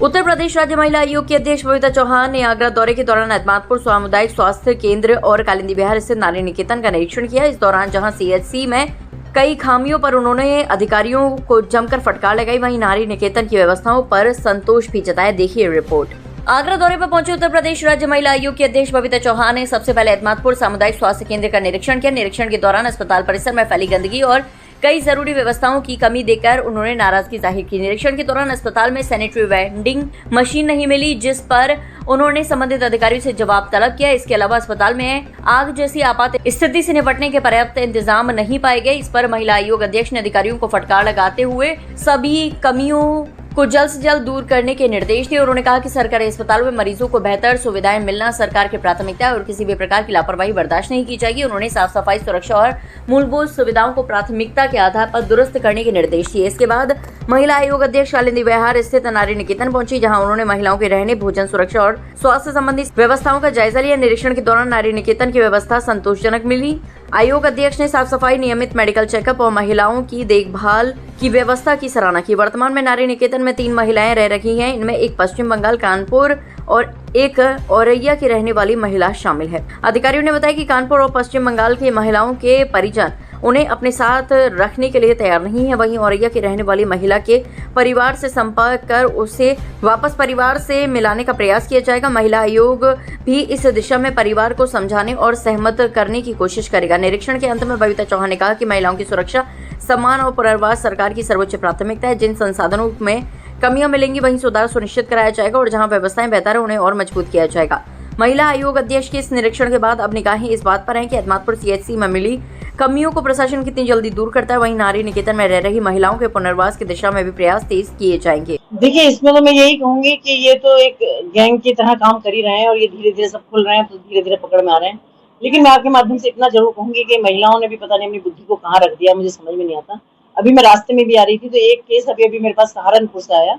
उत्तर प्रदेश राज्य महिला आयोग की अध्यक्ष बबीता चौहान ने आगरा दौरे के दौरान एतमादपुर सामुदायिक स्वास्थ्य केंद्र और कालिंदी विहार स्थित नारी निकेतन का निरीक्षण किया। इस दौरान जहां सीएचसी में कई खामियों पर उन्होंने अधिकारियों को जमकर फटकार लगाई, वहीं नारी निकेतन की व्यवस्थाओं पर संतोष भी जताया। देखिए रिपोर्ट। आगरा दौरे पर पहुंचे उत्तर प्रदेश राज्य महिला आयोग की अध्यक्ष बबीता चौहान ने सबसे पहले एतमादपुर सामुदायिक स्वास्थ्य केंद्र का निरीक्षण किया। निरीक्षण के दौरान अस्पताल परिसर में फैली गंदगी और कई जरूरी व्यवस्थाओं की कमी देखकर उन्होंने नाराजगी जाहिर की। निरीक्षण के दौरान अस्पताल में सैनिटरी वेंडिंग मशीन नहीं मिली, जिस पर उन्होंने संबंधित अधिकारियों से जवाब तलब किया। इसके अलावा अस्पताल में आग जैसी आपात स्थिति से निपटने के पर्याप्त इंतजाम नहीं पाए गए। इस पर महिला आयोग अध्यक्ष ने अधिकारियों को फटकार लगाते हुए सभी कमियों को जल्द से जल्द दूर करने के निर्देश दिए। उन्होंने कहा कि सरकारी अस्पतालों में मरीजों को बेहतर सुविधाएं मिलना सरकार की प्राथमिकता है और किसी भी प्रकार की लापरवाही बर्दाश्त नहीं की जाएगी। उन्होंने साफ सफाई, सुरक्षा और मूलभूत सुविधाओं को प्राथमिकता के आधार पर दुरुस्त करने के निर्देश दिए। इसके बाद महिला आयोग अध्यक्ष कालिंदी विहार स्थित नारी निकेतन पहुंची, जहां उन्होंने महिलाओं के रहने, भोजन, सुरक्षा और स्वास्थ्य संबंधी व्यवस्थाओं का जायजा लिया। निरीक्षण के दौरान नारी निकेतन की व्यवस्था संतोषजनक मिली। आयोग अध्यक्ष ने साफ सफाई, नियमित मेडिकल चेकअप और महिलाओं की देखभाल की व्यवस्था की सराहना की। वर्तमान में नारी निकेतन में 3 महिलाएं रह रही हैं। इनमें एक पश्चिम बंगाल कानपुर और एक औरैया की रहने वाली महिला शामिल है। अधिकारियों ने बताया कि कानपुर और पश्चिम बंगाल की महिलाओं के परिजन उन्हें अपने साथ रखने के लिए तैयार नहीं है। वहीं औरैया की रहने वाली महिला के परिवार से संपर्क कर उसे वापस परिवार से मिलाने का प्रयास किया जाएगा। महिला आयोग भी इस दिशा में परिवार को समझाने और सहमत करने की कोशिश करेगा। निरीक्षण के अंत में बबीता चौहान ने कहा कि महिलाओं की सुरक्षा, सम्मान और पुनर्वास सरकार की सर्वोच्च प्राथमिकता है। जिन संसाधनों में कमियां मिलेंगी वहीं सुधार सुनिश्चित कराया जाएगा और जहां व्यवस्थाएं बेहतर है उन्हें और मजबूत किया जाएगा। महिला आयोग अध्यक्ष के इस निरीक्षण के बाद अब निगाहें इस बात पर हैं कि एतमादपुर सीएचसी में मिली कमियों को प्रशासन कितनी जल्दी दूर करता है। वहीं नारी निकेतन में रह रही महिलाओं के पुनर्वास की दिशा में भी प्रयास तेज किए जाएंगे। देखिए, इसमें तो मैं यही कहूंगी कि ये तो एक गैंग की तरह काम कर ही रहे हैं और ये धीरे धीरे सब खुल रहे हैं, तो धीरे धीरे पकड़ में आ रहे हैं। लेकिन मैं आपके माध्यम से इतना जरूर कहूंगी कि महिलाओं ने भी पता नहीं अपनी बुद्धि को कहाँ रख दिया, मुझे समझ में नहीं आता। अभी मैं रास्ते में भी आ रही थी तो एक केस अभी मेरे पास सहारनपुर से आया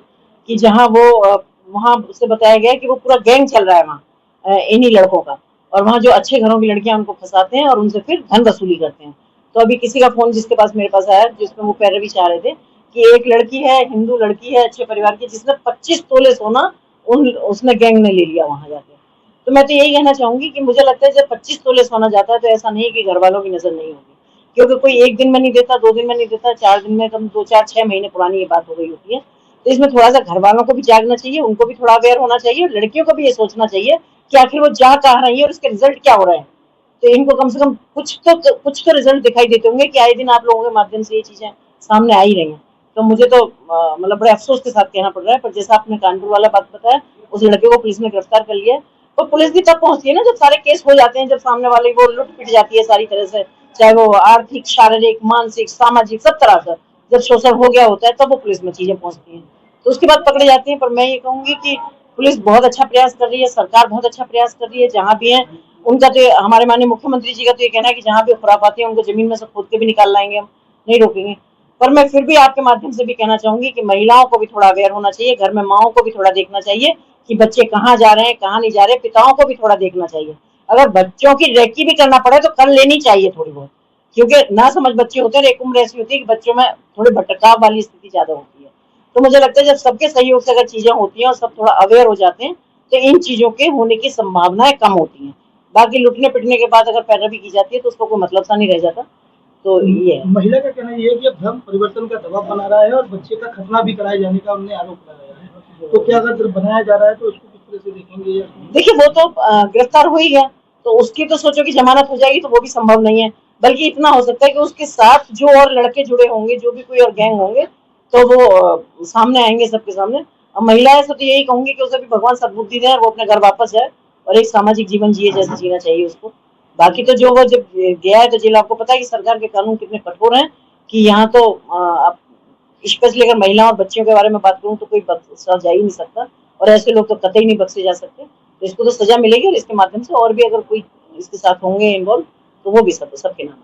कि जहाँ वो वहाँ उससे बताया गया कि वो पूरा गैंग चल रहा है वहाँ इन्हीं लड़कों का, और वहाँ जो अच्छे घरों की लड़कियां उनको फंसाते हैं और उनसे फिर धन वसूली करते हैं। तो अभी किसी का फोन जिसके पास मेरे पास आया, जिसमें वो पैरवी चाह रहे थे कि एक लड़की है, हिंदू लड़की है, अच्छे परिवार की, जिसने 25 तोले सोना उसने गैंग ने ले लिया वहां जाके। तो मैं तो यही कहना चाहूंगी कि मुझे लगता है जब 25 तोले सोना जाता है तो ऐसा नहीं कि घर वालों की नजर नहीं होगी, क्योंकि कोई एक दिन में नहीं देता, 2 दिन में नहीं देता, 4 दिन में, कम 2, 4, 6 महीने पुरानी ये बात हो गई होती है। तो इसमें थोड़ा सा घर वालों को भी जागना चाहिए, उनको भी थोड़ा अवेयर होना चाहिए और लड़कियों को भी ये सोचना चाहिए कि आखिर वो जा कहाँ रही है और उसके रिजल्ट क्या हो रहे हैं। तो इनको कम से कम कुछ तो रिजल्ट दिखाई देते होंगे कि आए दिन आप लोगों के माध्यम से ये चीजें सामने आ ही रही हैं। तो मुझे तो मतलब बड़े अफसोस के साथ कहना पड़ रहा है, पर जैसा आपने कानपुर वाला बात बताया, उस लड़के को पुलिस ने गिरफ्तार कर लिया। तो पुलिस भी तब पहुंचती है ना जब सारे केस हो जाते हैं, जब सामने वाले वो लुट पिट जाती है सारी तरह से, चाहे वो आर्थिक, शारीरिक, मानसिक, सामाजिक, सब तरह से जब शोषण हो गया होता है तब वो पुलिस में चीजें पहुंचती हैं, तो उसके बाद पकड़े जाती हैं। पर मैं ये कहूंगी कि पुलिस बहुत अच्छा प्रयास कर रही है, सरकार बहुत अच्छा प्रयास कर रही है, जहां भी है उनका तो हमारे माननीय मुख्यमंत्री जी का तो ये कहना है कि जहां भी खुराफाती है उनको जमीन में से खोद के भी निकाल लाएंगे, हम नहीं रोकेंगे। पर मैं फिर भी आपके माध्यम से भी कहना चाहूंगी कि महिलाओं को भी थोड़ा अवेयर होना चाहिए, घर में माओं को भी थोड़ा देखना चाहिए कि बच्चे कहाँ जा रहे हैं, कहाँ नहीं जा रहे, पिताओं को भी थोड़ा देखना चाहिए। अगर बच्चों की रेकी भी करना पड़े तो कर लेनी चाहिए थोड़ी बहुत, क्योंकि ना समझ बच्चे होते हैं, एक उम्र ऐसी होती है कि बच्चों में थोड़ी भटकाव वाली स्थिति ज्यादा होती है। तो मुझे लगता है जब सबके सहयोग से अगर चीजें होती हैं और सब थोड़ा अवेयर हो जाते हैं तो इन चीजों के होने की संभावनाएं कम होती हैं। बाकी लुटने पिटने के बाद अगर पैरवी की जाती है तो उसको कोई मतलब सा नहीं रह जाता। तो ये है। महिला का कहना ये है कि धर्म परिवर्तन का दबाव बना रहा है और बच्चे का खतना भी कराए जाने का उन्होंने आरोप लगाया है। तो क्या अगर बनाया जा रहा है तो उसको किस तरह से देखेंगे? देखिए, वो तो गिरफ्तार हो ही गया, तो उसकी तो सोचो कि जमानत हो जाएगी, तो वो भी संभव नहीं है। बल्कि इतना हो सकता है कि उसके साथ जो और लड़के जुड़े होंगे, जो भी कोई और गैंग होंगे, तो वो सामने आएंगे सबके सामने। अब महिलाएं से तो यही कहूंगी कि उसे भी भगवान सद्बुद्धि दें और वो अपने घर वापस जाए और एक सामाजिक जीवन जिए जैसे जीना चाहिए उसको। बाकी तो जो वो जब गया है तो जेल, आपको पता है कि सरकार के कानून कितने कठोर हैं कि यहाँ तो स्पेशली अगर महिलाओं और बच्चियों के बारे में बात करूँ तो कोई बख्शा जा ही नहीं सकता, और ऐसे लोग तो कतई नहीं बख्शे जा सकते। तो इसको तो सजा मिलेगी और इसके माध्यम से और भी अगर कोई इसके साथ होंगे इन्वॉल्व तो वो भी सबके नाम